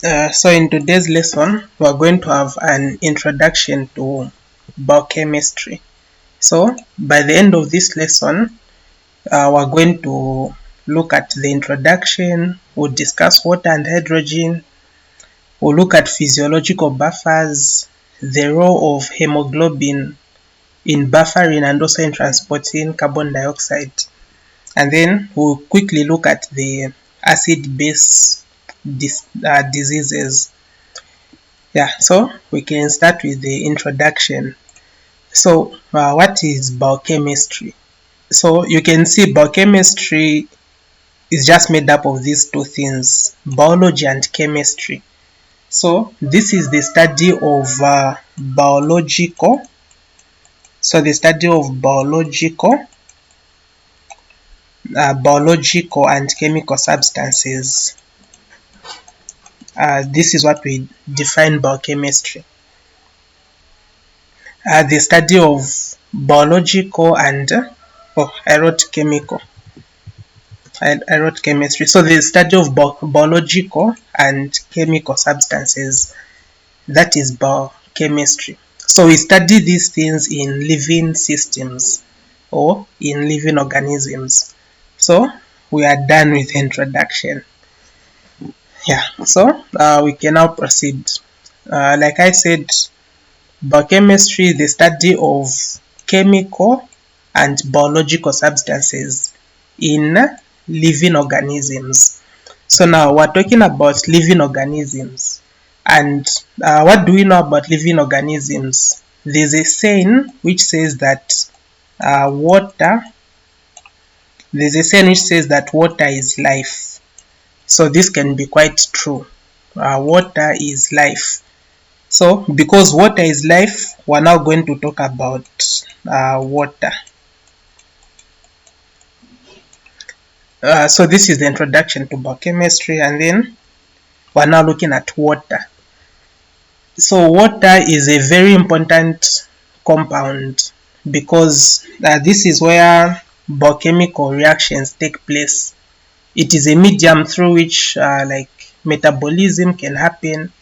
So in today's lesson, we're going to have an introduction to biochemistry. So by the end of this lesson, we're going to look at the introduction, we'll discuss water and hydrogen, we'll look at physiological buffers, the role of hemoglobin in buffering and also in transporting carbon dioxide. And then we'll quickly look at the acid-base diseases. Yeah, so we can start with the introduction. So, what is biochemistry? So, you can see biochemistry is just made up of these two things, biology and chemistry. So, this is the study of biological. So, the study of biological and chemical substances. This is what we define biochemistry. The study of biological and I wrote chemical. I wrote chemistry. So the study of biological and chemical substances, that is biochemistry. So we study these things in living systems or in living organisms. So we are done with introduction. Yeah, so we can now proceed. Like I said, biochemistry is the study of chemical and biological substances in living organisms. So now we're talking about living organisms. And what do we know about living organisms? There's a saying which says that water is life. So this can be quite true. Water is life. So, because water is life, we're now going to talk about water. So this is the introduction to biochemistry, and then we're now looking at water. So water is a very important compound because this is where biochemical reactions take place. It is a medium through which like metabolism can happen.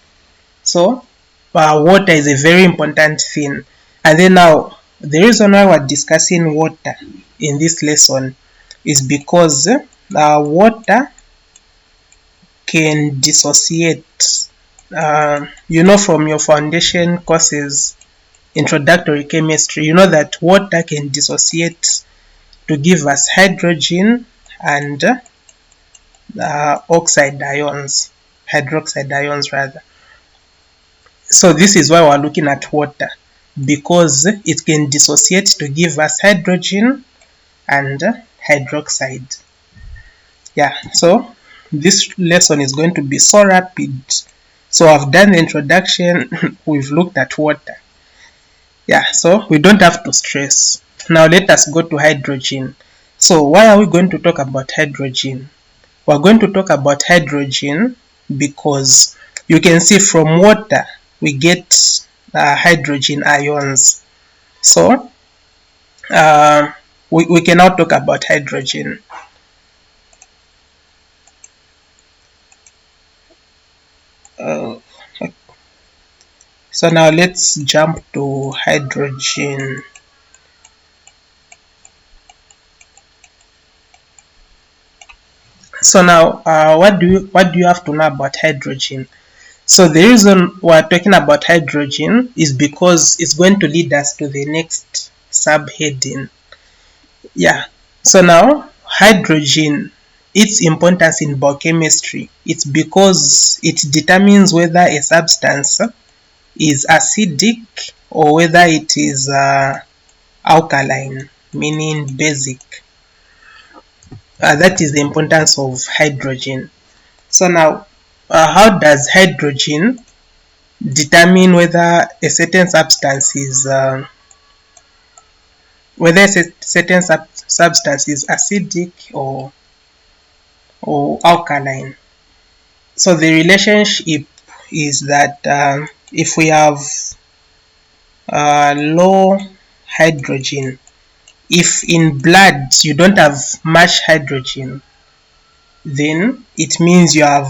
So water is a very important thing. And then now, the reason why we're discussing water in this lesson is because water can dissociate. You know from your foundation courses, introductory chemistry, you know that water can dissociate to give us hydrogen and oxide ions, hydroxide ions rather. So this is why we're looking at water, because it can dissociate to give us hydrogen and hydroxide. Yeah, so this lesson is going to be so rapid. So I've done the introduction, we've looked at water. Yeah, so we don't have to stress. Now let us go to hydrogen. So why are we going to talk about hydrogen? We're going to talk about hydrogen because you can see from water we get hydrogen ions. So we can now talk about hydrogen. So now let's jump to hydrogen. So now what do you have to know about hydrogen? So the reason we're talking about hydrogen is because it's going to lead us to the next subheading. Yeah, so now hydrogen, its importance in biochemistry, it's because it determines whether a substance is acidic or whether it is alkaline, meaning basic. That is the importance of hydrogen. So now, how does hydrogen determine whether a certain substance is acidic or alkaline? So the relationship is that if we have low hydrogen, if in blood you don't have much hydrogen, then it means you have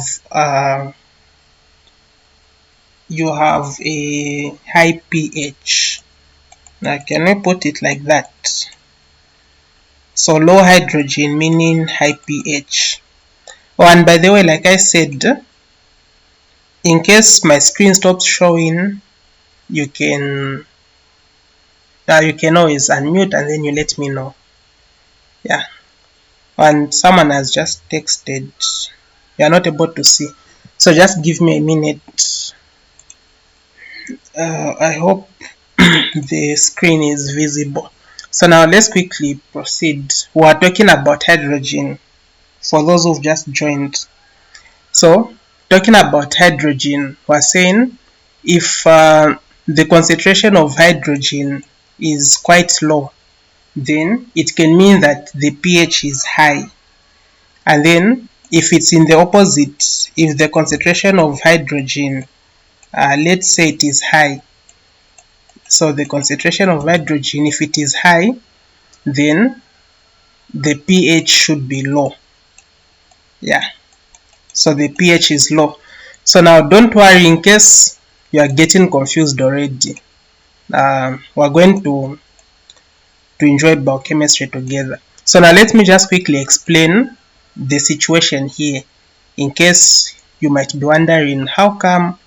you have a high pH. Now can I put it like that? So low hydrogen meaning high pH. Oh, and by the way, like I said, in case my screen stops showing, you can always unmute and then you let me know. Yeah. And someone has just texted, you are not able to see. So just give me a minute. I hope the screen is visible. So now let's quickly proceed. We are talking about hydrogen for those who've just joined. So talking about hydrogen, we're saying if the concentration of hydrogen is quite low, then it can mean that the pH is high. And then if it's in the opposite, if the concentration of hydrogen, let's say it is high, so the concentration of hydrogen, if it is high, then the pH should be low. Yeah, so the pH is low. So now don't worry in case you are getting confused already. We're going to enjoy biochemistry together. So now let me just quickly explain the situation here in case you might be wondering how come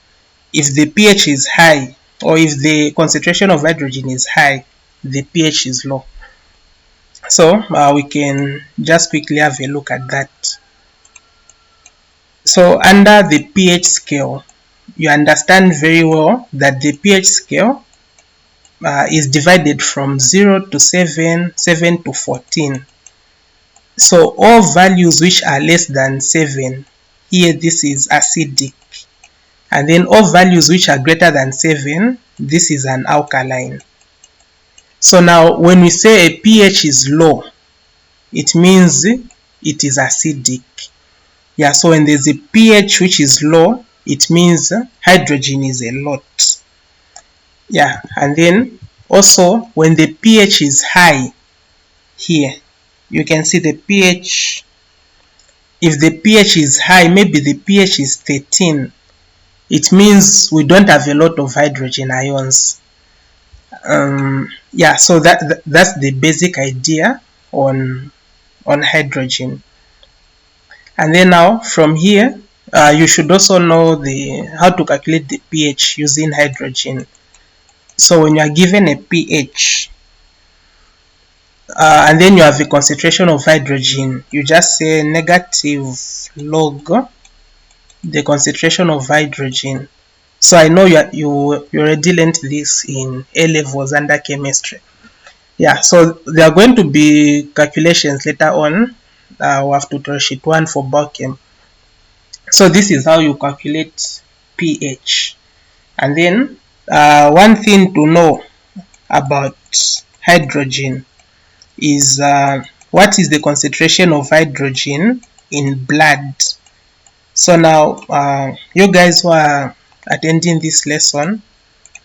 if the pH is high or if the concentration of hydrogen is high, the pH is low. So we can just quickly have a look at that. So under the pH scale, you understand very well that the pH scale is divided from 0 to 7, 7 to 14. So all values which are less than 7, here this is acidic. And then all values which are greater than 7, this is an alkaline. So now when we say a pH is low, it means it is acidic. Yeah, so when there's a pH which is low, it means hydrogen is a lot. Yeah, and then also when the pH is high, here you can see the pH. If the pH is high, maybe the pH is 13, it means we don't have a lot of hydrogen ions. Yeah, so that's the basic idea on hydrogen. And then now from here, you should also know how to calculate the pH using hydrogen. So when you are given a pH, and then you have a concentration of hydrogen, you just say negative log the concentration of hydrogen. So I know you already learned this in A levels under chemistry. Yeah, so there are going to be calculations later on. We have tutorial sheet 1 for Biochem. So this is how you calculate pH. And then one thing to know about hydrogen is what is the concentration of hydrogen in blood. So now you guys who are attending this lesson,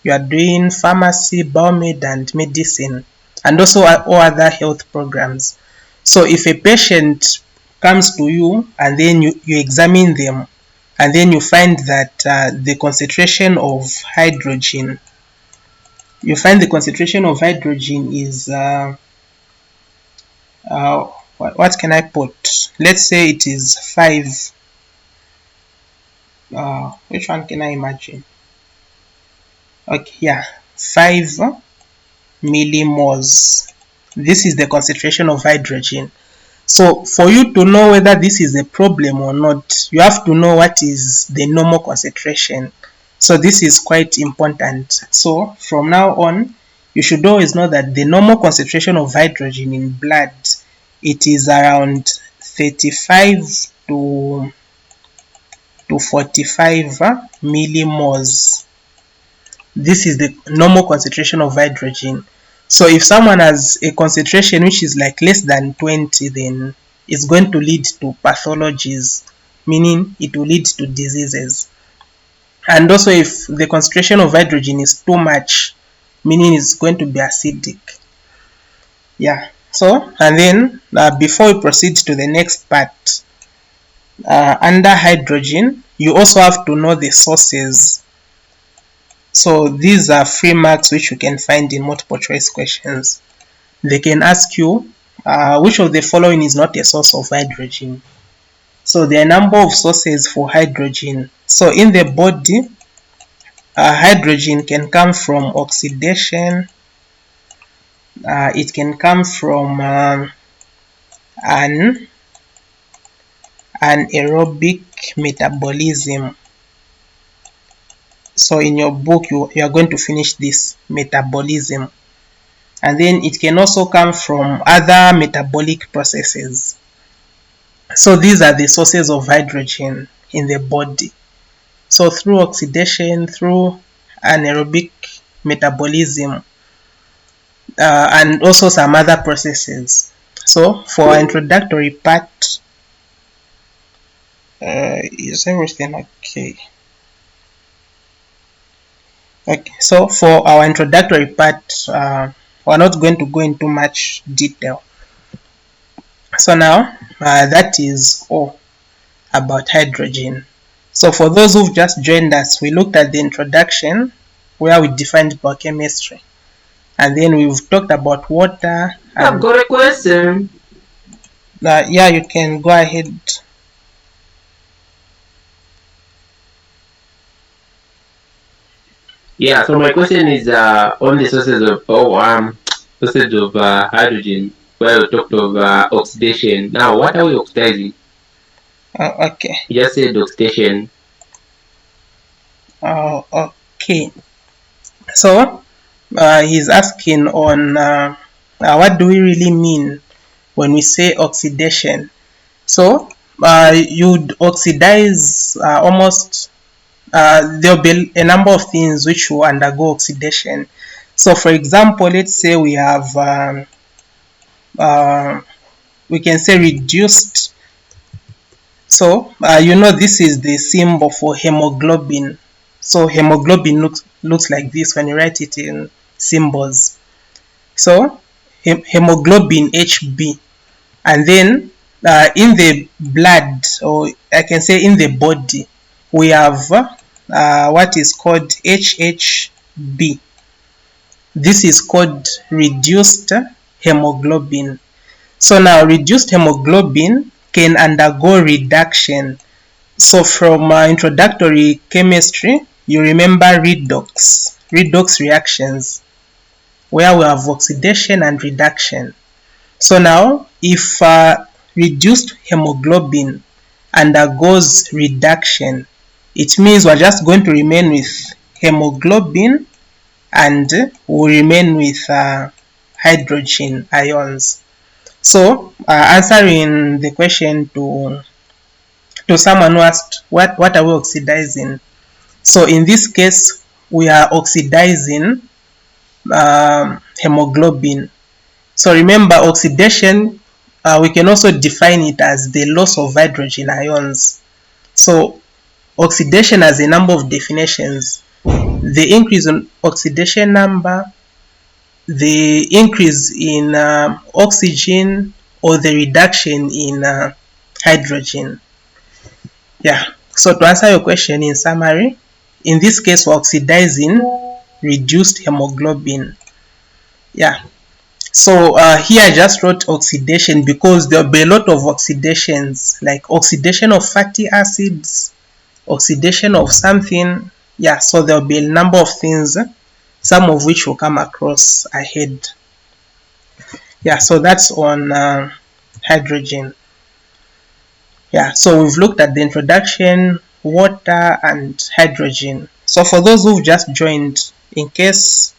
you are doing pharmacy, biomed and medicine, and also all other health programs. So if a patient comes to you and then you examine them and then you find that the concentration of hydrogen, is what can I put? Let's say it is 5. Which one can I imagine? Okay, yeah, 5 millimoles. This is the concentration of hydrogen. So for you to know whether this is a problem or not, you have to know what is the normal concentration. So this is quite important. So from now on, you should always know that the normal concentration of hydrogen in blood, it is around 35 to 45 millimoles. This is the normal concentration of hydrogen. So if someone has a concentration which is like less than 20, then it's going to lead to pathologies, meaning it will lead to diseases. And also if the concentration of hydrogen is too much, meaning it's going to be acidic. Yeah, so and then before we proceed to the next part, under hydrogen, you also have to know the sources. So these are free marks which you can find in multiple choice questions. They can ask you, which of the following is not a source of hydrogen? So there are a number of sources for hydrogen. So in the body, hydrogen can come from oxidation, it can come from an anaerobic metabolism. So in your book, you are going to finish this metabolism. And then it can also come from other metabolic processes. So these are the sources of hydrogen in the body. So through oxidation, through anaerobic metabolism, and also some other processes. So for our introductory part, is everything okay? Okay, so for our introductory part, we're not going to go into much detail. So now, that is all about hydrogen. So for those who've just joined us, we looked at the introduction where we defined biochemistry. And then we've talked about water. I've got a question. Yeah, you can go ahead. Yeah, so my question is on the sources of sources of hydrogen. Where we talked of oxidation. Now, what are we oxidizing? Okay. You just said oxidation. Okay. So he's asking on what do we really mean when we say oxidation. So you'd oxidize almost, there'll be a number of things which will undergo oxidation. So for example, let's say we have uh, we can say reduced. So this is the symbol for hemoglobin. So hemoglobin looks like this when you write it in symbols. So hemoglobin HB, and then in the blood, or I can say in the body, we have what is called HHB. This is called reduced hemoglobin. So now reduced hemoglobin can undergo reduction. So from introductory chemistry, you remember redox reactions, where we have oxidation and reduction. So now, if reduced hemoglobin undergoes reduction, it means we're just going to remain with hemoglobin and we'll remain with hydrogen ions. So, answering the question to someone who asked, what are we oxidizing? So, in this case, we are oxidizing hemoglobin. So remember, oxidation, we can also define it as the loss of hydrogen ions. So oxidation has a number of definitions. The increase in oxidation number, the increase in oxygen, or the reduction in hydrogen. Yeah. So to answer your question in summary, in this case, we're oxidizing reduced hemoglobin. Yeah. So here I just wrote oxidation because there will be a lot of oxidations, like oxidation of fatty acids, oxidation of something. Yeah, so there will be a number of things, some of which will come across ahead. Yeah, so that's on hydrogen. Yeah, so we've looked at the introduction, water, and hydrogen. So for those who've just joined, in case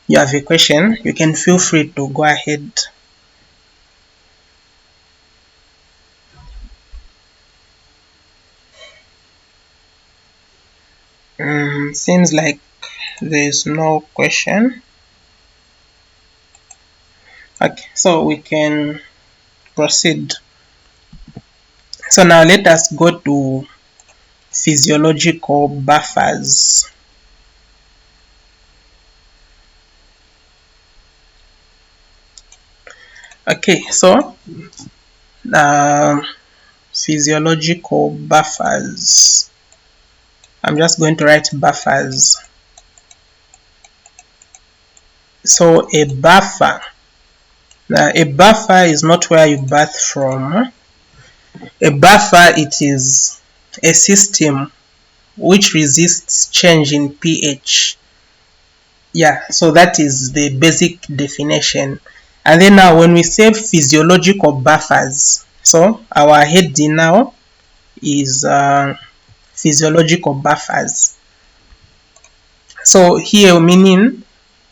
you have a question, you can feel free to go ahead. Seems like there's no question. Okay, so we can proceed. So now let us go to physiological buffers. Okay, so physiological buffers. I'm just going to write buffers. So a buffer is not where you bath from. A buffer, it is a system which resists change in pH. Yeah, so that is the basic definition. And then now when we say physiological buffers, so our heading now is physiological buffers. So here meaning,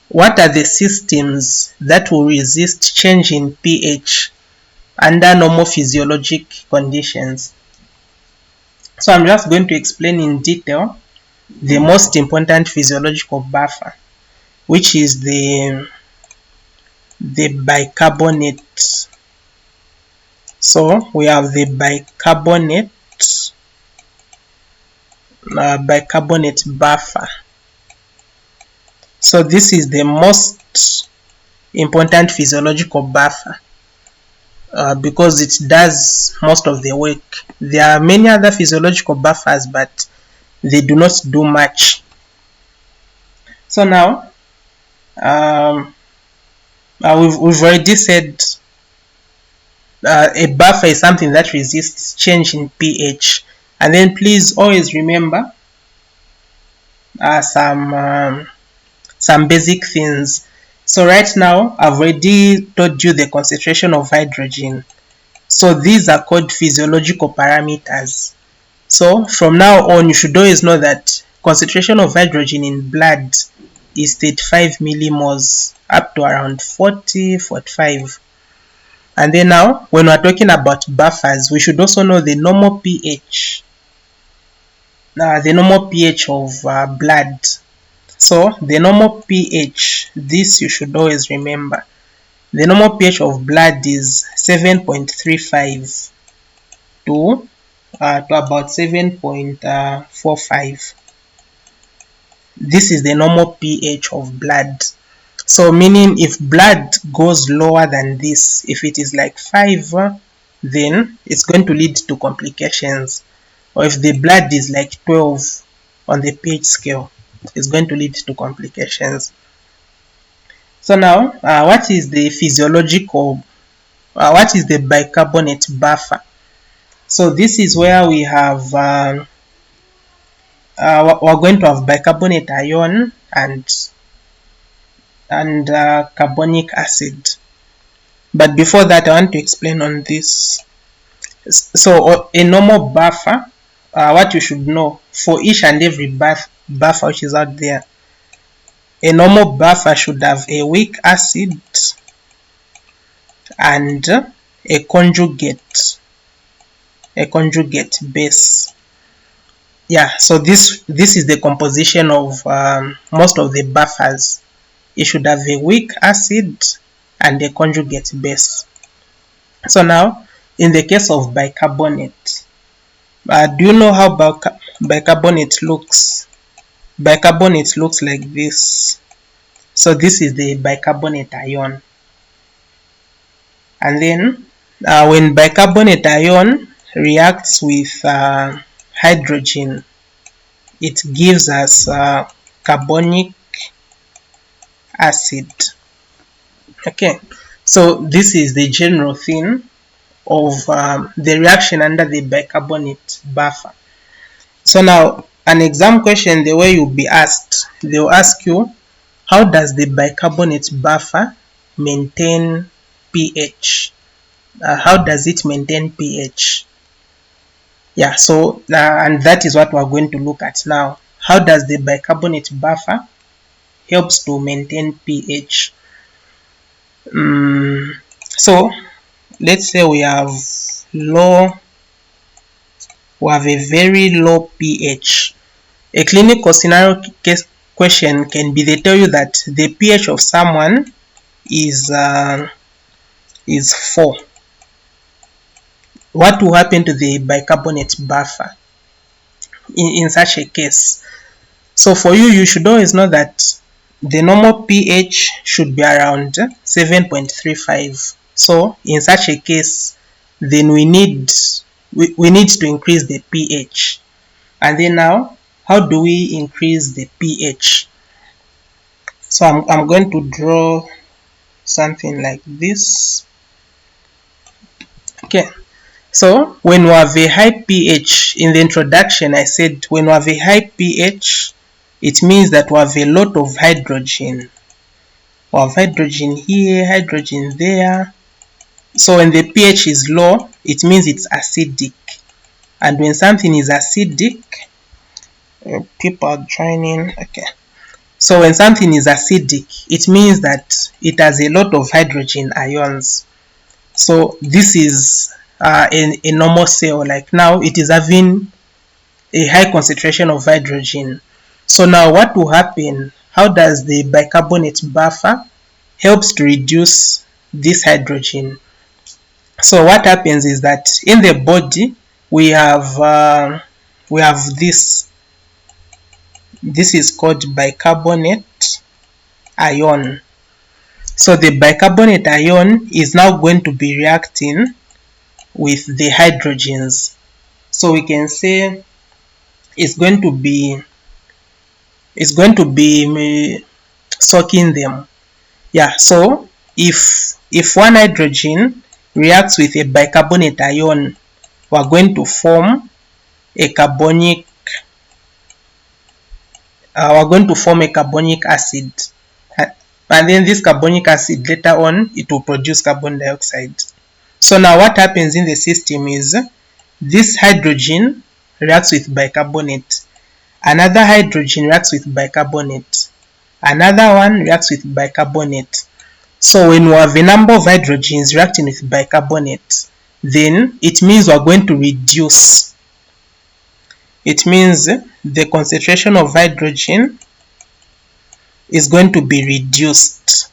what are the systems that will resist change in pH under normal physiologic conditions? So I'm just going to explain in detail the most important physiological buffer, which is the bicarbonate. So we have the bicarbonate buffer. So this is the most important physiological buffer because it does most of the work. There are many other physiological buffers, but they do not do much. So now we've already said a buffer is something that resists change in pH. And then please always remember some basic things. So right now I've already told you the concentration of hydrogen. So these are called physiological parameters. So from now on you should always know that concentration of hydrogen in blood is 35 millimoles up to around 40-45. And then now when we're talking about buffers, we should also know the normal pH. The normal pH of blood. So the normal pH, this you should always remember. The normal pH of blood is 7.35 to about 7.45. This is the normal pH of blood. So meaning if blood goes lower than this, if it is like 5, then it's going to lead to complications. Or if the blood is like 12 on the pH scale, it's going to lead to complications. So now, what is the bicarbonate buffer? So this is where we have, we're going to have bicarbonate ion and carbonic acid. But before that, I want to explain on this. So a normal buffer, what you should know for each and every buffer which is out there, a normal buffer should have a weak acid and a conjugate base. Yeah, so this is the composition of most of the buffers. It should have a weak acid and a conjugate base. So now in the case of bicarbonate, do you know how bicarbonate looks? Bicarbonate looks like this. So this is the bicarbonate ion. And then when bicarbonate ion reacts with hydrogen, it gives us carbonic acid. Okay, so this is the general thing of the reaction under the bicarbonate buffer. So now an exam question, the way you'll be asked, they'll ask you, how does the bicarbonate buffer maintain pH? How does it maintain pH? Yeah, so and that is what we're going to look at now. How does the bicarbonate buffer helps to maintain pH? So let's say we have a very low pH. A clinical scenario case question can be, they tell you that the pH of someone is 4. What will happen to the bicarbonate buffer in such a case? So for you should always know that the normal pH should be around 7.35. So in such a case, then we need to increase the pH. And then now, how do we increase the pH? So I'm going to draw something like this. Okay. So when we have a high pH, in the introduction I said when we have a high pH, it means that we have a lot of hydrogen. We have hydrogen here, hydrogen there. So when the pH is low, it means it's acidic. And when something is acidic, people are joining. Okay. So when something is acidic, it means that it has a lot of hydrogen ions. So this is a normal cell. Like now, it is having a high concentration of hydrogen. So now what will happen? How does the bicarbonate buffer helps to reduce this hydrogen? So what happens is that in the body we have this. This is called bicarbonate ion. So the bicarbonate ion is now going to be reacting with the hydrogens. So we can say it's going to be soaking them. Yeah, so if one hydrogen reacts with a bicarbonate ion, we're going to form a carbonic acid, and then this carbonic acid later on it will produce carbon dioxide. So now what happens in the system is this hydrogen reacts with bicarbonate, another hydrogen reacts with bicarbonate, another one reacts with bicarbonate. So when we have a number of hydrogens reacting with bicarbonate, then it means we're going to reduce. It means the concentration of hydrogen is going to be reduced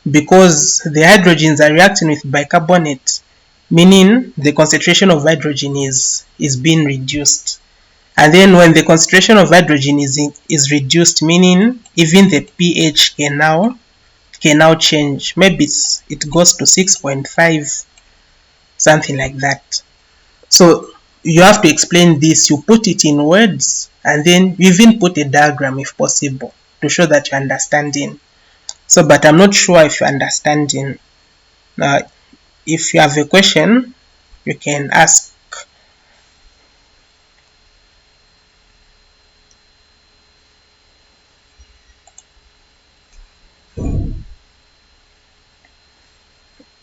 because the hydrogens are reacting with bicarbonate, meaning the concentration of hydrogen is being reduced. And then when the concentration of hydrogen is reduced, meaning even the pH can now change. Maybe it goes to 6.5, something like that. So you have to explain this. You put it in words, and then you even put a diagram if possible to show that you're understanding. So, but I'm not sure if you're understanding. If you have a question, you can ask.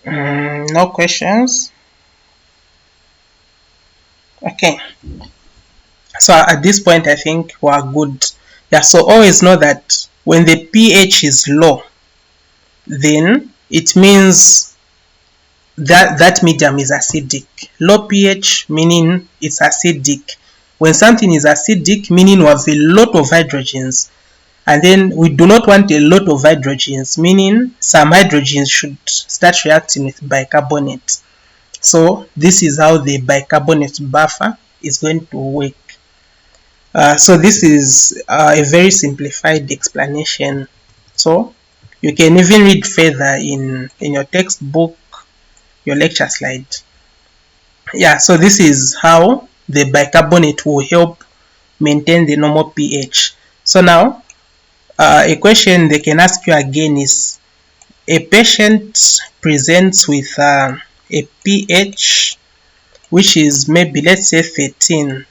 No questions? Okay. So at this point, I think we are good. Yeah, so always know that when the pH is low, then it means that medium is acidic. Low pH meaning it's acidic. When something is acidic, meaning we have a lot of hydrogens, and then we do not want a lot of hydrogens, meaning some hydrogens should start reacting with bicarbonate. So this is how the bicarbonate buffer is going to work. So this is a very simplified explanation. So you can even read further in your textbook, your lecture slide. Yeah, so this is how the bicarbonate will help maintain the normal pH. So now, a question they can ask you again is, a patient presents with a pH which is maybe, let's say, 13.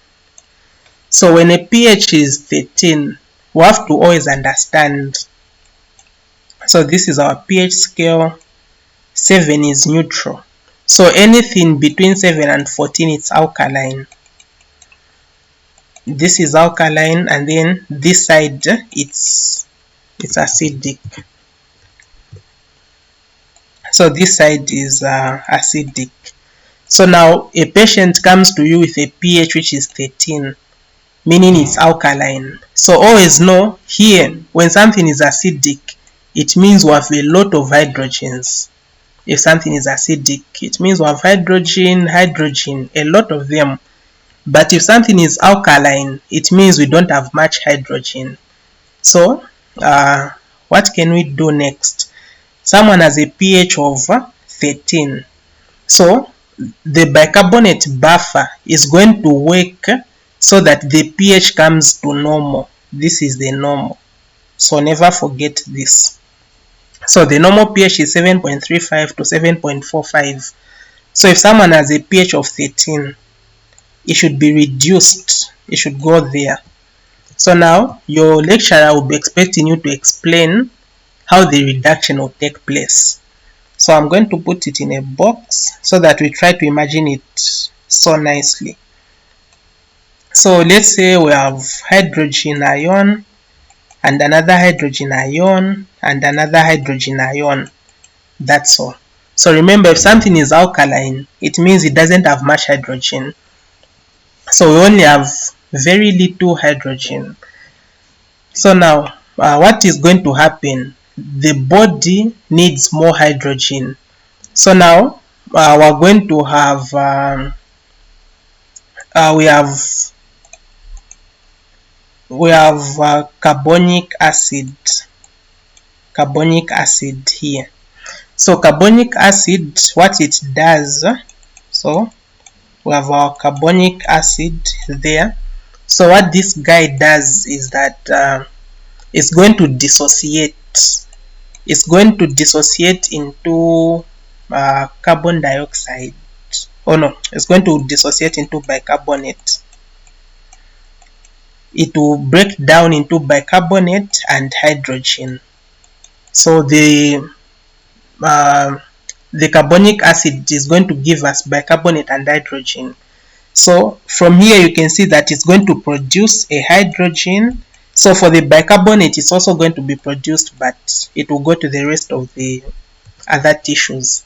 So when a pH is 13, we have to always understand. So this is our pH scale. 7 is neutral. So anything between 7 and 14, it's alkaline. This is alkaline, and then this side, it's acidic. So this side is acidic. So now a patient comes to you with a pH which is 13, meaning it's alkaline. So always know here, when something is acidic, it means we have a lot of hydrogens. If something is acidic, it means we have hydrogen, a lot of them. But if something is alkaline, it means we don't have much hydrogen. So what can we do next? Someone has a pH of 13. So the bicarbonate buffer is going to work so that the pH comes to normal. This is the normal. So never forget this. So the normal pH is 7.35 to 7.45. So if someone has a pH of 13, it should be reduced. It should go there. So now your lecturer will be expecting you to explain how the reduction will take place. So I'm going to put it in a box so that we try to imagine it so nicely. So let's say we have hydrogen ion and another hydrogen ion and another hydrogen ion. That's all. So remember, if something is alkaline, it means it doesn't have much hydrogen. So we only have very little hydrogen. So now, what is going to happen? The body needs more hydrogen. So now, we're going to have, we have carbonic acid here. So carbonic acid, what it does, so we have our carbonic acid there. So what this guy does is that it's going to dissociate. It's going to dissociate into carbon dioxide. Oh no, it's going to dissociate into bicarbonate. It will break down into bicarbonate and hydrogen. So the carbonic acid is going to give us bicarbonate and hydrogen. So from here you can see that it's going to produce a hydrogen. So for the bicarbonate, it's also going to be produced, but it will go to the rest of the other tissues.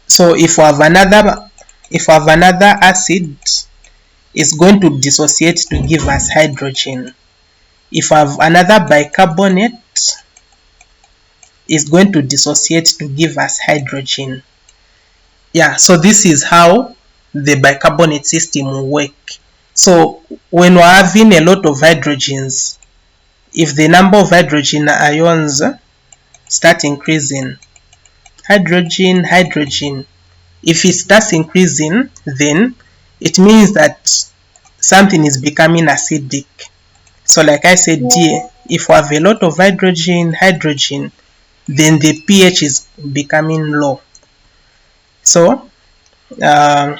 So if we have another acid, it's going to dissociate to give us hydrogen. If I have another bicarbonate, it's going to dissociate to give us hydrogen. Yeah, so this is how the bicarbonate system will work. So when we're having a lot of hydrogens, if the number of hydrogen ions start increasing, hydrogen, if it starts increasing, then it means that something is becoming acidic. So like I said here, if we have a lot of hydrogen, then the pH is becoming low. So now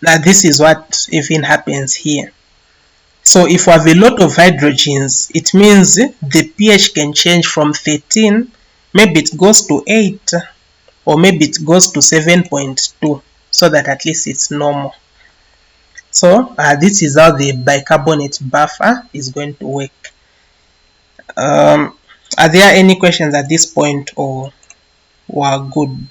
this is what even happens here. So if we have a lot of hydrogens, it means the pH can change from 13, maybe it goes to 8, or maybe it goes to 7.2, so that at least it's normal. So this is how the bicarbonate buffer is going to work. Are there any questions at this point, or we're good?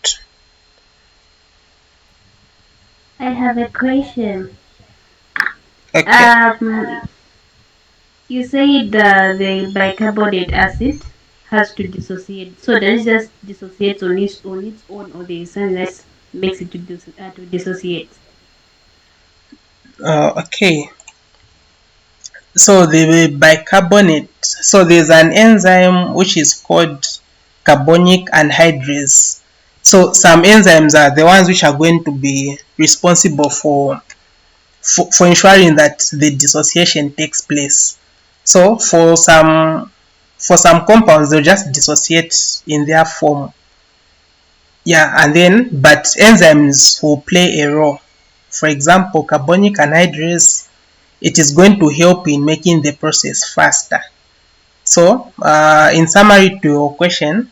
I have a question. Okay. Um, you said the bicarbonate acid has to dissociate. So does it just dissociate on its own, or there is something that makes it to dissociate? Okay. So the bicarbonate, so there's an enzyme which is called carbonic anhydrase. So some enzymes are the ones which are going to be responsible for ensuring that the dissociation takes place. So for some compounds, they'll just dissociate in their form. Yeah, and then but enzymes will play a role. For example, carbonic anhydrase, it is going to help in making the process faster. So in summary to your question,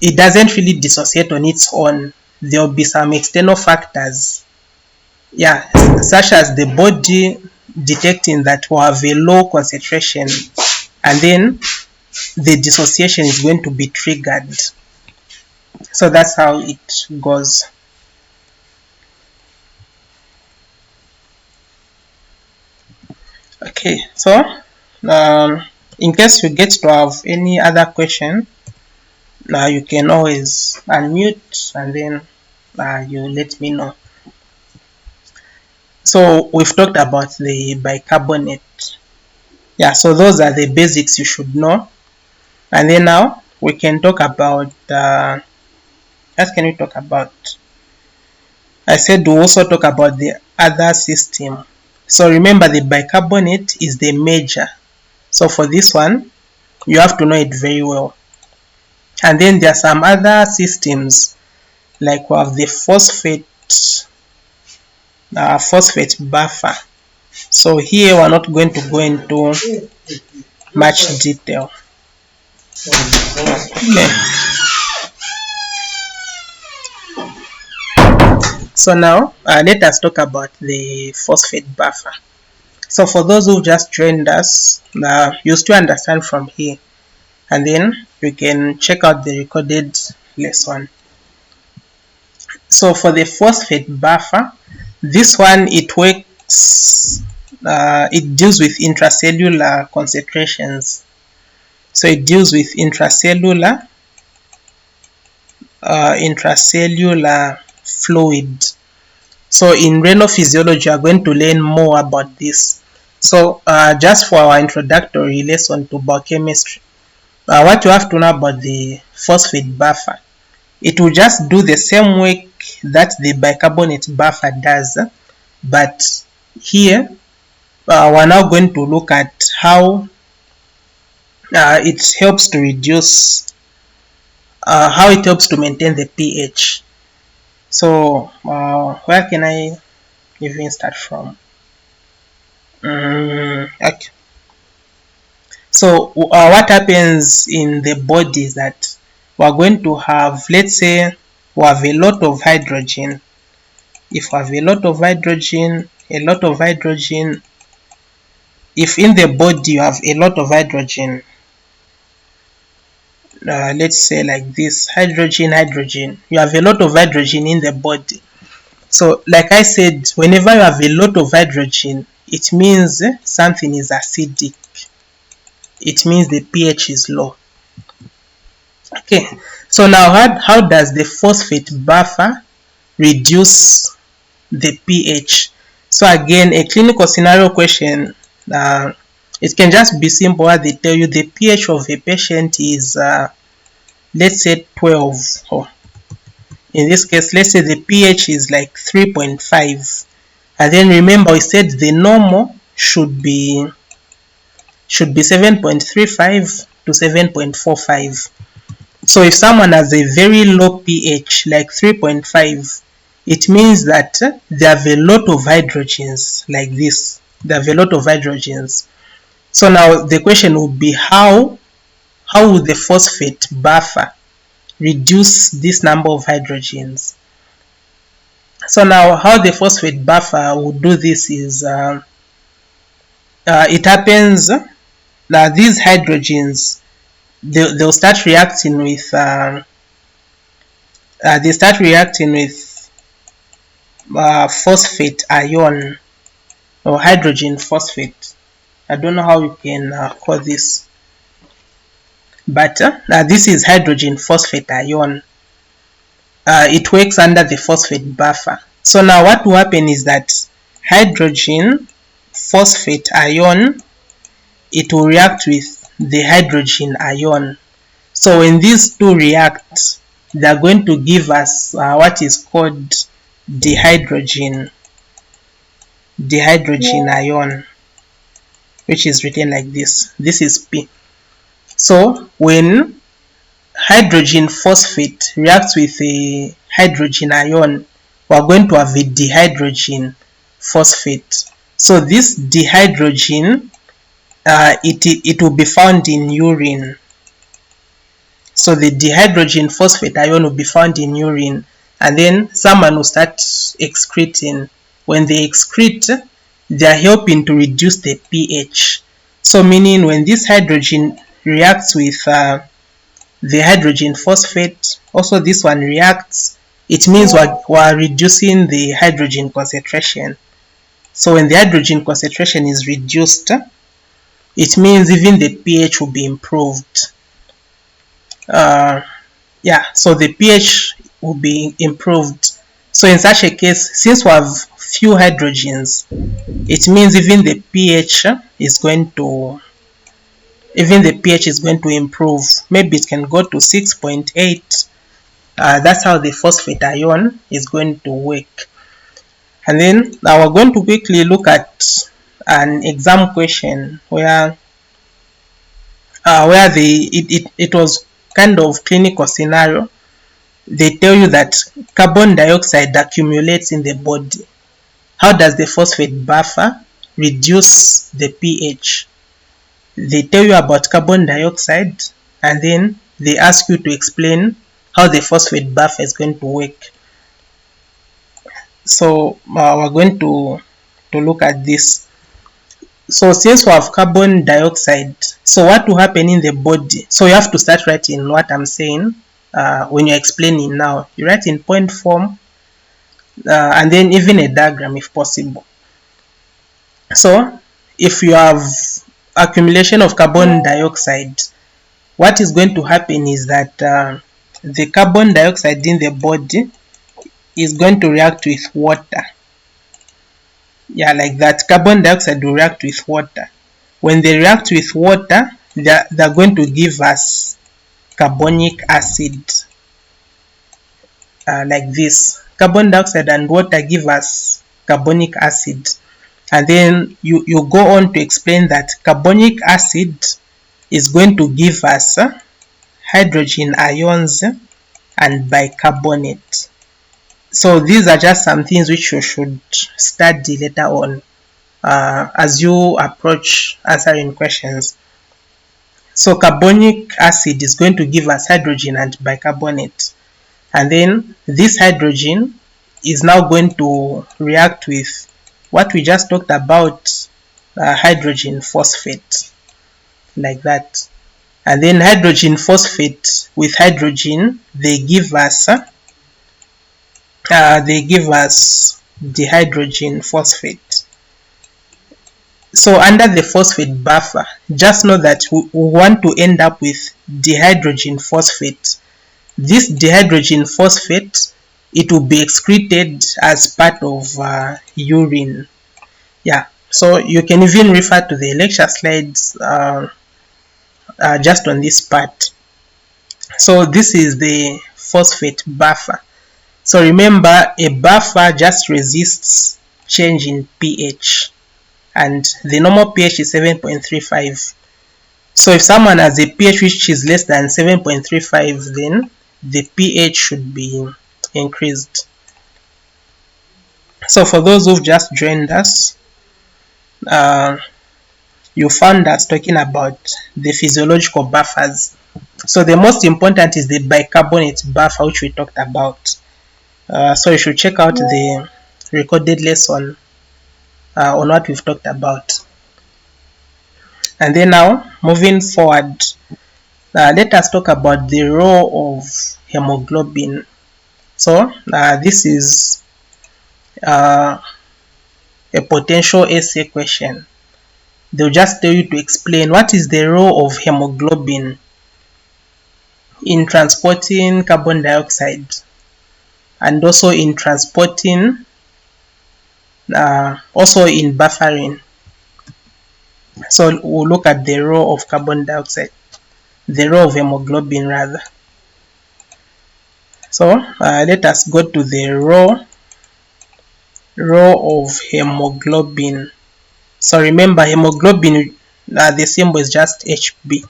it doesn't really dissociate on its own. There will be some external factors, yeah, such as the body detecting that we have a low concentration, and then the dissociation is going to be triggered. So that's how it goes. Okay, so in case you get to have any other question, now you can always unmute and then you let me know. So we've talked about the bicarbonate. Yeah, so those are the basics you should know. And then now we can talk about what can we talk about? I said we'll also talk about the other system. So remember, the bicarbonate is the major. So for this one, you have to know it very well. And then there are some other systems, like we have the phosphate buffer. So here we're not going to go into much detail. Okay. So now let us talk about the phosphate buffer. So for those who just joined us, you still understand from here, and then you can check out the recorded lesson. So for the phosphate buffer, this one, it works, it deals with intracellular concentrations. So it deals with intracellular fluid. So in renal physiology, you are going to learn more about this. So just for our introductory lesson to biochemistry, what you have to know about the phosphate buffer, it will just do the same work that the bicarbonate buffer does, but here we're now going to look at how it helps to reduce, how it helps to maintain the pH. So where can I even start from? Okay. So what happens in the body is that we're going to have, let's say we have a lot of hydrogen. If we have a lot of hydrogen, if in the body you have a lot of hydrogen, let's say like this, hydrogen, you have a lot of hydrogen in the body. So like I said, whenever you have a lot of hydrogen, it means something is acidic. It means the pH is low. Okay, so now how does the phosphate buffer reduce the pH? So again, a clinical scenario question, it can just be simple. What they tell you, the pH of a patient is let's say 12, or in this case, let's say the pH is like 3.5, and then remember we said the normal should be 7.35 to 7.45. So if someone has a very low pH like 3.5, it means that they have a lot of hydrogens like this. They have a lot of hydrogens. So now the question would be, how would the phosphate buffer reduce this number of hydrogens? So now how the phosphate buffer would do this is, it happens that these hydrogens, they'll start reacting with phosphate ion, or hydrogen phosphate. I don't know how you can call this, but this is hydrogen phosphate ion. It works under the phosphate buffer. So now what will happen is that hydrogen phosphate ion, it will react with the hydrogen ion. So when these two react, they are going to give us what is called dihydrogen ion, which is written like this. This is P. So when hydrogen phosphate reacts with a hydrogen ion, we are going to have a dihydrogen phosphate. So this dihydrogen, it will be found in urine. So the dihydrogen phosphate ion will be found in urine, and then someone will start excreting. When they excrete, they are helping to reduce the pH. So meaning when this hydrogen reacts with the hydrogen phosphate, also this one reacts, it means we're reducing the hydrogen concentration. So when the hydrogen concentration is reduced, it means even the pH will be improved. So the pH will be improved. So in such a case, since we have few hydrogens, it means even the pH is going to improve. Maybe it can go to 6.8. That's how the phosphate ion is going to work. And then now we're going to quickly look at an exam question where it was kind of clinical scenario. They tell you that carbon dioxide accumulates in the body. How does the phosphate buffer reduce the pH? They tell you about carbon dioxide, and then they ask you to explain how the phosphate buffer is going to work. So we're going to look at this. So since we have carbon dioxide, so what will happen in the body? So you have to start writing what I'm saying when you're explaining now. You write in point form, and then even a diagram if possible. So if you have accumulation of carbon dioxide, what is going to happen is that the carbon dioxide in the body is going to react with water. Yeah, like that. Carbon dioxide will react with water. When they react with water, they're going to give us carbonic acid, like this. Carbon dioxide and water give us carbonic acid. And then you go on to explain that carbonic acid is going to give us hydrogen ions and bicarbonate. So these are just some things which you should study later on as you approach answering questions. So carbonic acid is going to give us hydrogen and bicarbonate. And then this hydrogen is now going to react with what we just talked about, hydrogen phosphate, like that. And then hydrogen phosphate with hydrogen, they give us the hydrogen phosphate. So under the phosphate buffer, just know that we want to end up with dihydrogen phosphate. This dihydrogen phosphate, it will be excreted as part of urine. Yeah, so you can even refer to the lecture slides just on this part. So this is the phosphate buffer. So remember, a buffer just resists change in pH, and the normal pH is 7.35. So if someone has a pH which is less than 7.35, then the pH should be increased. So for those who've just joined us, you found us talking about the physiological buffers. So the most important is the bicarbonate buffer, which we talked about. So you should check out the recorded lesson on what we've talked about. And then now, moving forward, let us talk about the role of hemoglobin. So this is a potential essay question. They'll just tell you to explain what is the role of hemoglobin in transporting carbon dioxide and also in transporting, also in buffering. So we'll look at the role of carbon dioxide, the role of hemoglobin rather. So let us go to the role of hemoglobin. So remember, hemoglobin, the symbol is just Hb.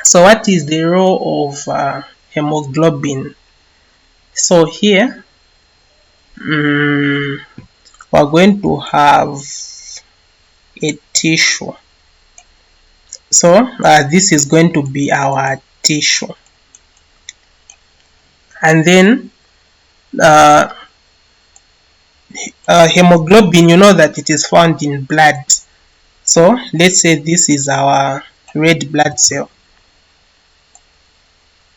So what is the role of hemoglobin? So here we're going to have a tissue. So this is going to be our tissue. And then hemoglobin, you know that it is found in blood. So let's say this is our red blood cell.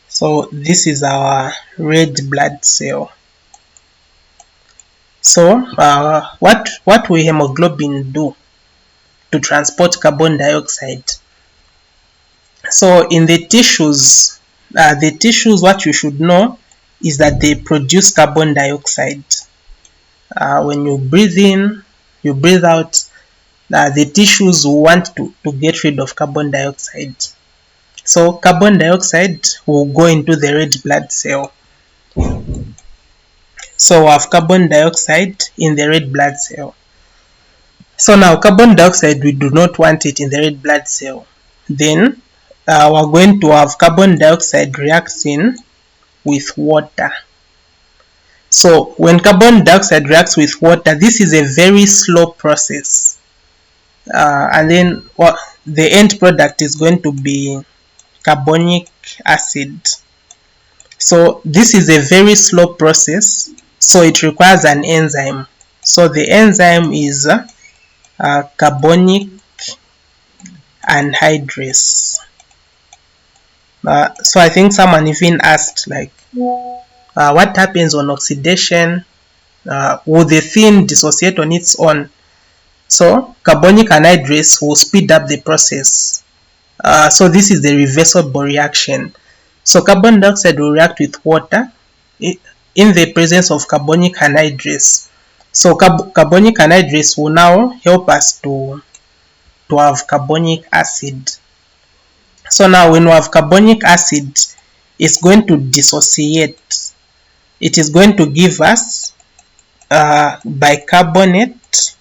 So this is our red blood cell. So what will hemoglobin do to transport carbon dioxide? So in the tissues, what you should know is that they produce carbon dioxide. When you breathe in, you breathe out, the tissues want to get rid of carbon dioxide. So carbon dioxide will go into the red blood cell. So we have carbon dioxide in the red blood cell. So now carbon dioxide, we do not want it in the red blood cell. Then we're going to have carbon dioxide reacting with water. So when carbon dioxide reacts with water, this is a very slow process. And then the end product is going to be carbonic acid. So this is a very slow process, so it requires an enzyme. So the enzyme is carbonic anhydrase. So I think someone even asked, like, what happens on oxidation? Will the thing dissociate on its own? So carbonic anhydrase will speed up the process. So this is the reversible reaction. So carbon dioxide will react with water in the presence of carbonic anhydrase. So carbonic anhydrase will now help us to have carbonic acid. So now when we have carbonic acid, it's going to dissociate. It is going to give us bicarbonate.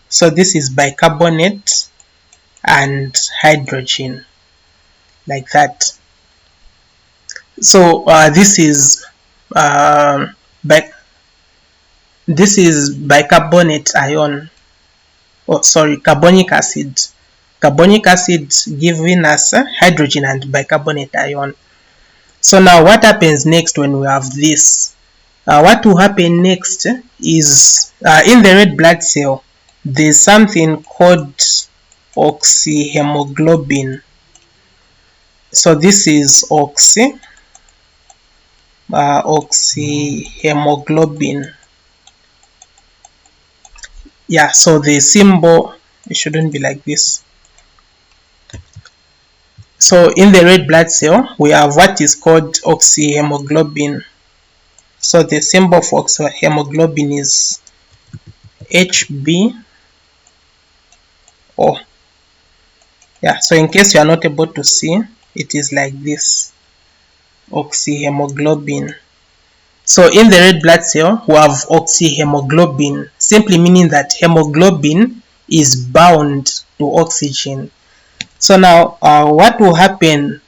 So this is bicarbonate and hydrogen, like that. So this is bicarbonate ion. Oh, sorry, carbonic acid. Carbonic acid giving us hydrogen and bicarbonate ion. So now what happens next when we have this? What will happen next is in the red blood cell, there's something called oxyhemoglobin. So this is oxyhemoglobin. Yeah, so the symbol, it shouldn't be like this. So in the red blood cell, we have what is called oxyhemoglobin. So the symbol for oxyhemoglobin is HbO. Yeah, so in case you are not able to see, it is like this, oxyhemoglobin. So in the red blood cell, we have oxyhemoglobin, simply meaning that hemoglobin is bound to oxygen. So now what will happen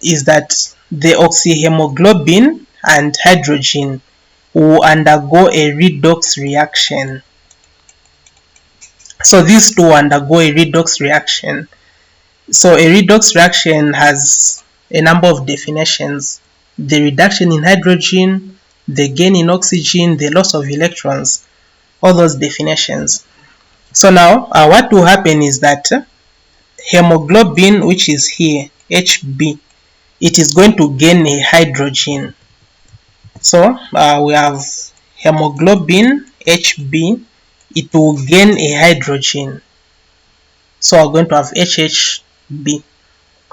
is that the oxyhemoglobin and hydrogen will undergo a redox reaction. So these two undergo a redox reaction. So a redox reaction has a number of definitions: the reduction in hydrogen, the gain in oxygen, the loss of electrons, all those definitions. So now what will happen is that hemoglobin, which is here, Hb, it is going to gain a hydrogen. So we have hemoglobin Hb, it will gain a hydrogen. So we're going to have HHB.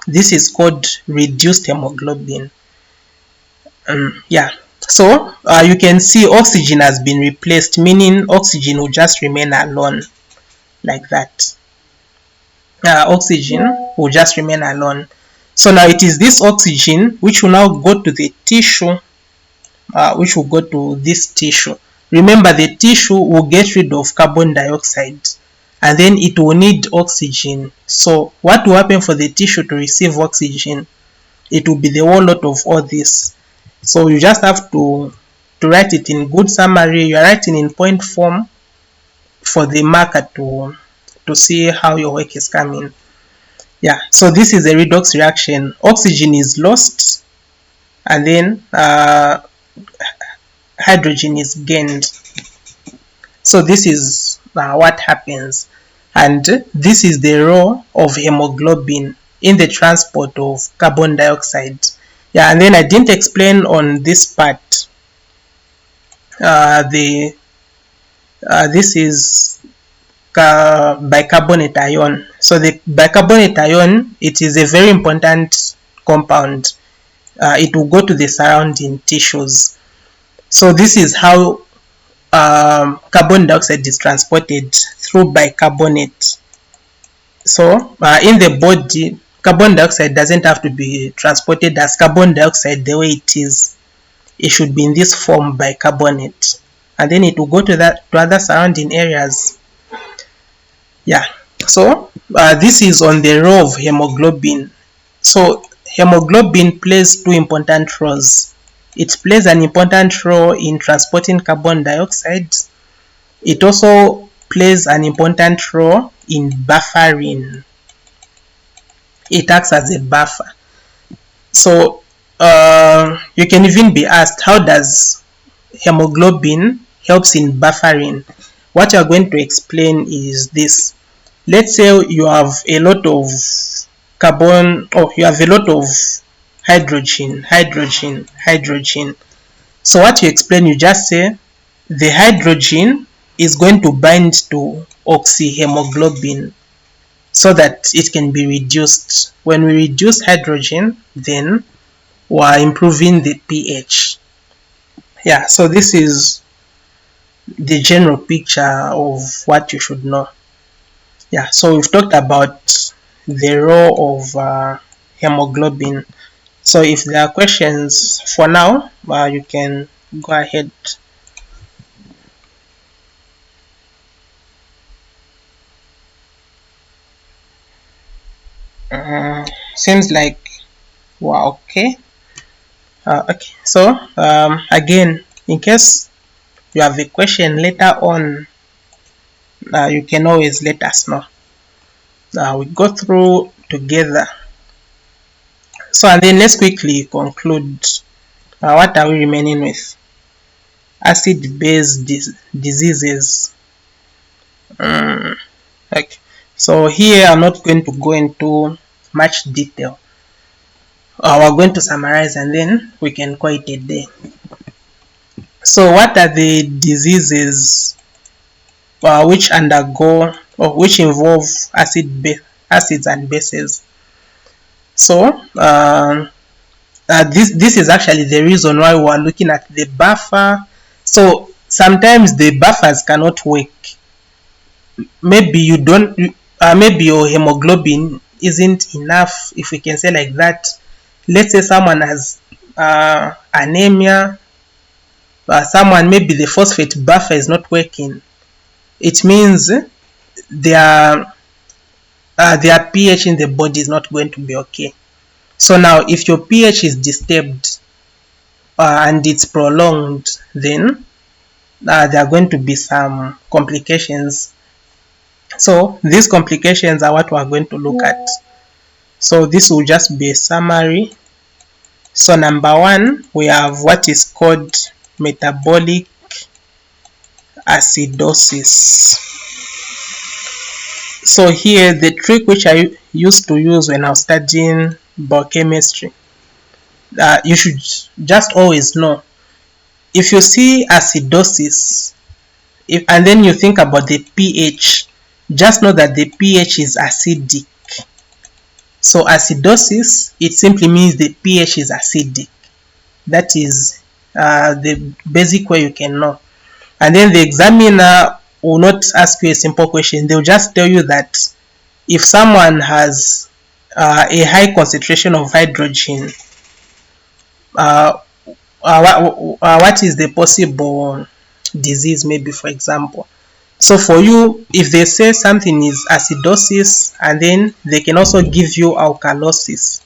This is called reduced hemoglobin. Yeah. So you can see oxygen has been replaced, meaning oxygen will just remain alone, like that. Oxygen will just remain alone. So now it is this oxygen which will now go to the tissue, which will go to this tissue. Remember, the tissue will get rid of carbon dioxide and then it will need oxygen. So what will happen for the tissue to receive oxygen? It will be the whole lot of all this. So you just have to write it in good summary. You are writing in point form for the marker to see how your work is coming. Yeah, so this is a redox reaction. Oxygen is lost and then hydrogen is gained. So this is what happens, and this is the role of hemoglobin in the transport of carbon dioxide. Yeah, and then I didn't explain on this part. This is bicarbonate ion. So the bicarbonate ion, it is a very important compound. It will go to the surrounding tissues. So this is how carbon dioxide is transported, through bicarbonate. So in the body, carbon dioxide doesn't have to be transported as carbon dioxide the way it is. It should be in this form, bicarbonate. and then it will go to other surrounding areas. Yeah. So this is on the role of hemoglobin. So hemoglobin plays two important roles. It plays an important role in transporting carbon dioxide. It also plays an important role in buffering. It acts as a buffer. So you can even be asked, how does hemoglobin helps in buffering? What you are going to explain is this. Let's say you have a lot of carbon, or you have a lot of hydrogen. So what you explain, you just say the hydrogen is going to bind to oxyhemoglobin so that it can be reduced. When we reduce hydrogen, then we are improving the pH. Yeah, so this is the general picture of what you should know. Yeah, so we've talked about the role of hemoglobin. So if there are questions for now, you can go ahead. Seems like we're okay. Okay, so again, in case you have a question later on, you can always let us know. We go through together. So, and then let's quickly conclude. What are we remaining with? Acid-based diseases. Okay. So here I'm not going to go into much detail. We're going to summarize and then we can call it a day. So what are the diseases which undergo or which involve acids and bases? So this is actually the reason why we are looking at the buffer. So sometimes the buffers cannot work. Maybe you don't. Maybe your hemoglobin isn't enough, if we can say like that. Let's say someone has anemia. Someone, maybe the phosphate buffer is not working. It means their pH in the body is not going to be okay. So now, if your pH is disturbed and it's prolonged, then there are going to be some complications. So these complications are what we are going to look at. So this will just be a summary. So number one, we have what is called metabolic acidosis. So here, the trick which I used to use when I was studying biochemistry, you should just always know, if you see acidosis, and then you think about the pH, just know that the pH is acidic. So acidosis, it simply means the pH is acidic. That is the basic way you can know. And then the examiner will not ask you a simple question. They'll just tell you that if someone has a high concentration of hydrogen, what is the possible disease, maybe, for example. So for you, if they say something is acidosis, and then they can also give you alkalosis.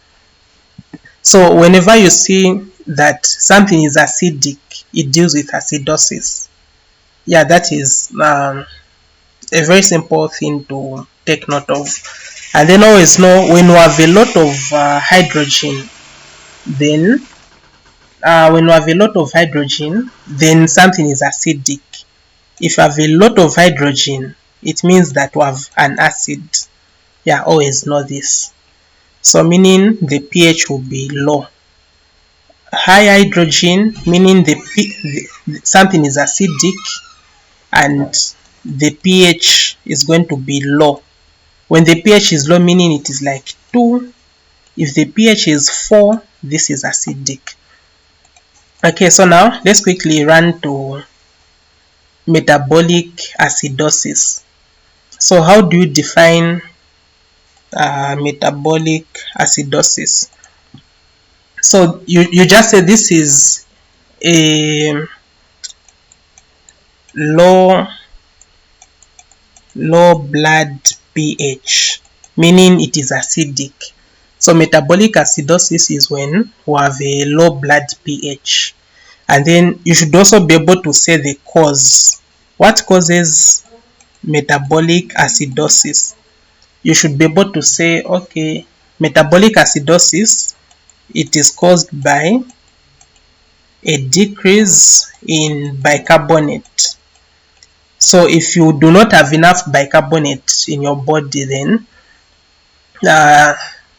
So whenever you see that something is acidic, it deals with acidosis. Yeah, that is a very simple thing to take note of. And then always know, when you have a lot of hydrogen, then something is acidic. If you have a lot of hydrogen, it means that we have an acid. Yeah, always know this. So meaning the pH will be low. High hydrogen, meaning something is acidic and the pH is going to be low. When the pH is low, meaning it is like 2. If the pH is 4, this is acidic. Okay, so now let's quickly run to metabolic acidosis. So how do you define metabolic acidosis? So you just say this is a low blood pH, meaning it is acidic. So metabolic acidosis is when we have a low blood pH. And then you should also be able to say the cause. What causes metabolic acidosis? You should be able to say, okay, metabolic acidosis, it is caused by a decrease in bicarbonate. So if you do not have enough bicarbonate in your body, then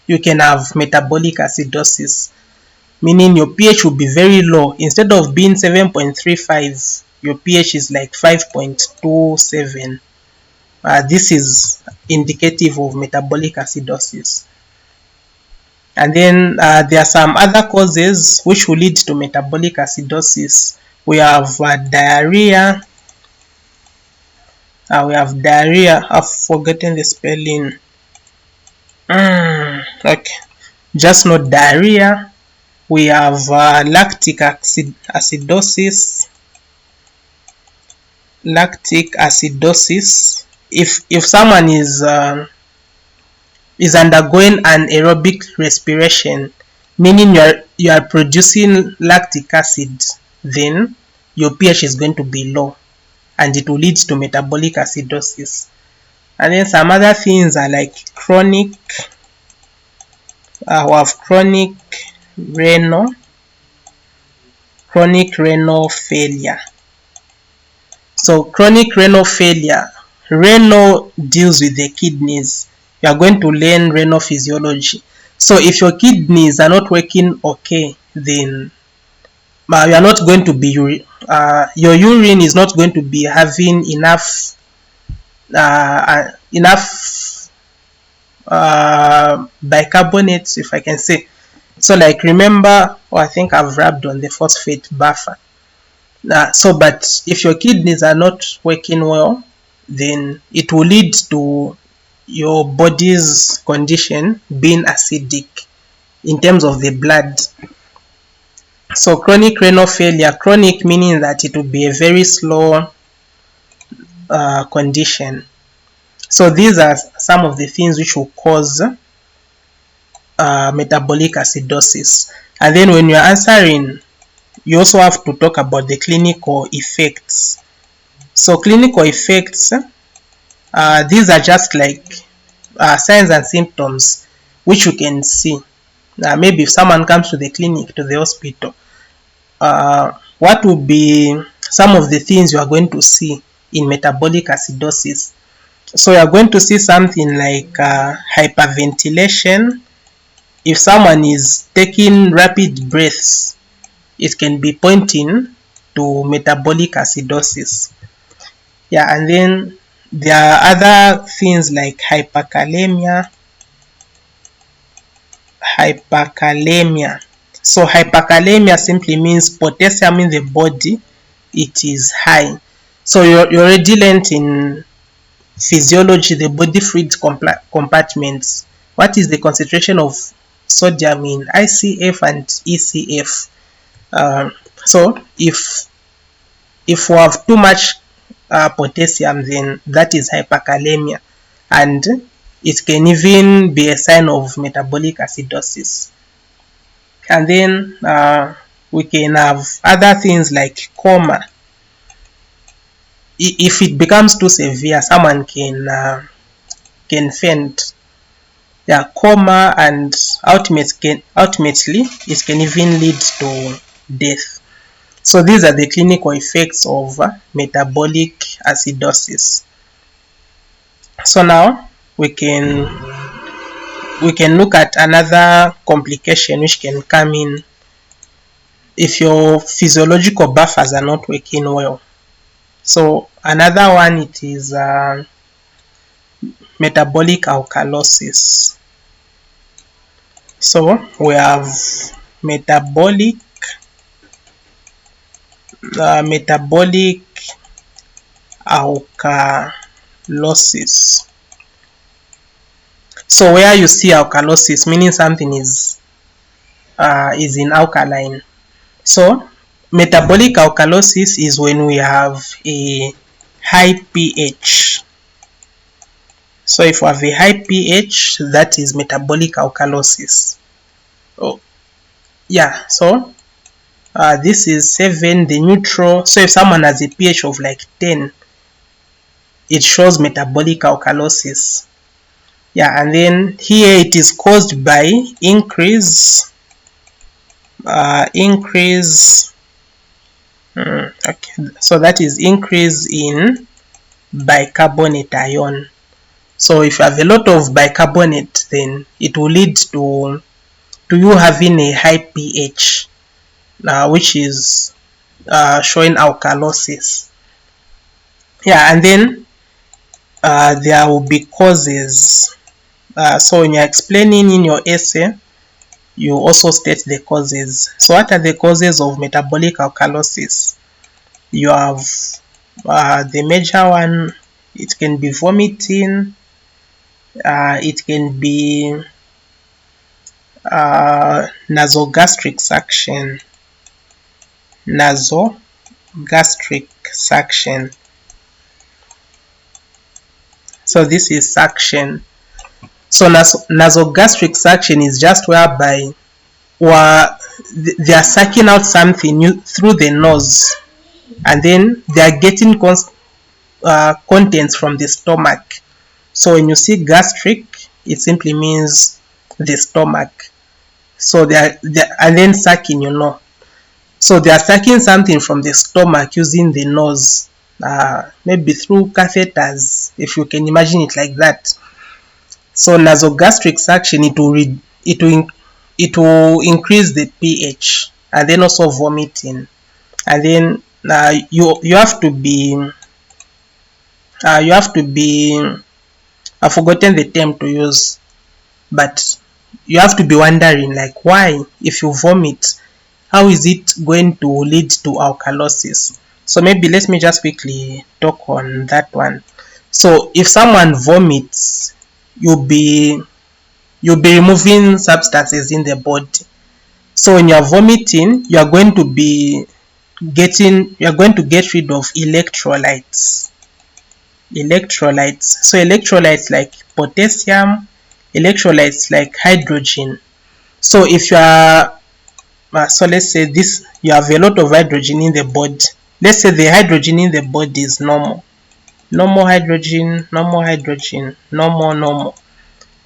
you can have metabolic acidosis, meaning your pH will be very low. Instead of being 7.35, your pH is like 5.27. This is indicative of metabolic acidosis. And then there are some other causes which will lead to metabolic acidosis. We have diarrhea. I've forgotten the spelling. Okay, just not diarrhea. We have lactic acidosis. If someone is undergoing anaerobic respiration, meaning you are producing lactic acid, then your pH is going to be low, and it will lead to metabolic acidosis. And then some other things are like chronic. We have chronic renal failure. So chronic renal failure, renal deals with the kidneys. You are going to learn renal physiology. So if your kidneys are not working okay, then you are not going to be your urine is not going to be having enough bicarbonate, if I can say. So like remember, I think I've rubbed on the phosphate buffer. But if your kidneys are not working well, then it will lead to your body's condition being acidic in terms of the blood. So chronic renal failure, chronic meaning that it will be a very slow condition. So these are some of the things which will cause metabolic acidosis. And then when you're answering, you also have to talk about the clinical effects. So clinical effects, these are just like signs and symptoms which you can see. Maybe if someone comes to the clinic, to the hospital, what will be some of the things you are going to see in metabolic acidosis? So you are going to see something like hyperventilation. If someone is taking rapid breaths, it can be pointing to metabolic acidosis. Yeah, and then there are other things like hyperkalemia. So hyperkalemia simply means potassium in the body, it is high. So you already learned in physiology, the body fluid compartments. What is the concentration of sodium in ICF and ECF? So if we have too much potassium, then that is hyperkalemia, and it can even be a sign of metabolic acidosis. And then we can have other things like coma. If it becomes too severe, someone can faint. Yeah, coma, and ultimately it can even lead to death. So these are the clinical effects of metabolic acidosis. So now we can look at another complication which can come in if your physiological buffers are not working well. So another one, it is metabolic alkalosis. So we have metabolic alkalosis. So where you see alkalosis, meaning something is in alkaline. So Metabolic alkalosis is when we have a high pH. So if we have a high pH, that is metabolic alkalosis. Oh, yeah, so this is 7, the neutral. So if someone has a pH of like 10, it shows metabolic alkalosis. Yeah, and then here it is caused by increase okay, so that is increase in bicarbonate ion. So if you have a lot of bicarbonate, then it will lead to you having a high pH, which is showing alkalosis. Yeah, and then there will be causes. So when you're explaining in your essay, you also state the causes. So what are the causes of metabolic alkalosis? You have the major one. It can be vomiting, it can be nasogastric suction. So this is suction. So nasogastric suction is just whereby they are sucking out something through the nose, and then they are getting contents from the stomach. So when you see gastric, it simply means the stomach. So they are and then sucking, So they are sucking something from the stomach using the nose, maybe through catheters, if you can imagine it like that. So nasogastric suction, it will increase the pH, and then also vomiting, and then you have to be I've forgotten the term to use, but you have to be wondering, like, why, if you vomit, how is it going to lead to alkalosis? So maybe let me just quickly talk on that one. So if someone vomits, you'll be removing substances in the body. So when you're vomiting, you're going to get rid of electrolytes. So electrolytes like potassium, electrolytes like hydrogen. So if you are so let's say you have a lot of hydrogen in the body. Let's say the hydrogen in the body is normal hydrogen, normal.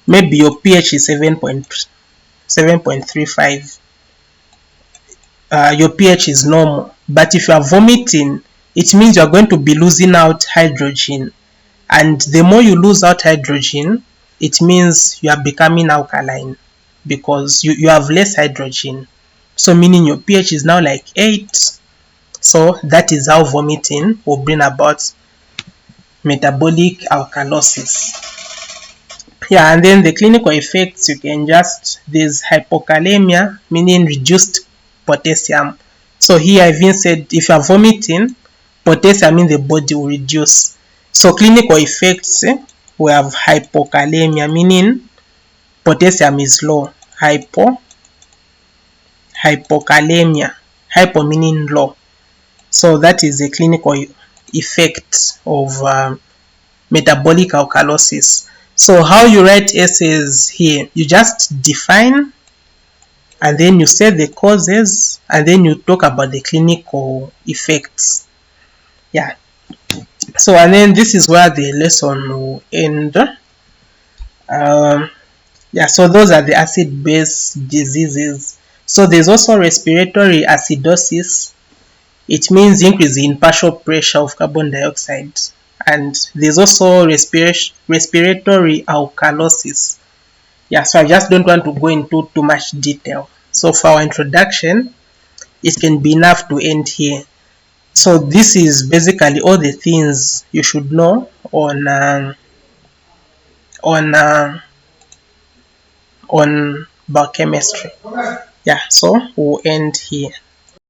Maybe your pH is 7.35. Your pH is normal, but if you are vomiting, it means you are going to be losing out hydrogen, and the more you lose out hydrogen, it means you are becoming alkaline, because you have less hydrogen. So meaning your pH is now like 8. So that is how vomiting will bring about metabolic alkalosis. Yeah, and then the clinical effects, there's hypokalemia, meaning reduced potassium. So here I even said if you are vomiting, potassium in the body will reduce. So clinical effects, we have hypokalemia, meaning potassium is low. Hypokalemia, hypo meaning low. So that is the clinical effect of metabolic alkalosis. So how you write essays here, you just define, and then you say the causes, and then you talk about the clinical effects. Yeah. So and then this is where the lesson will end. Yeah, so those are the acid-base diseases. So there's also respiratory acidosis. It means increase in partial pressure of carbon dioxide. And there's also respiratory alkalosis. Yeah, so I just don't want to go into too much detail. So for our introduction, it can be enough to end here. So this is basically all the things you should know on biochemistry. Yeah, so we'll end here.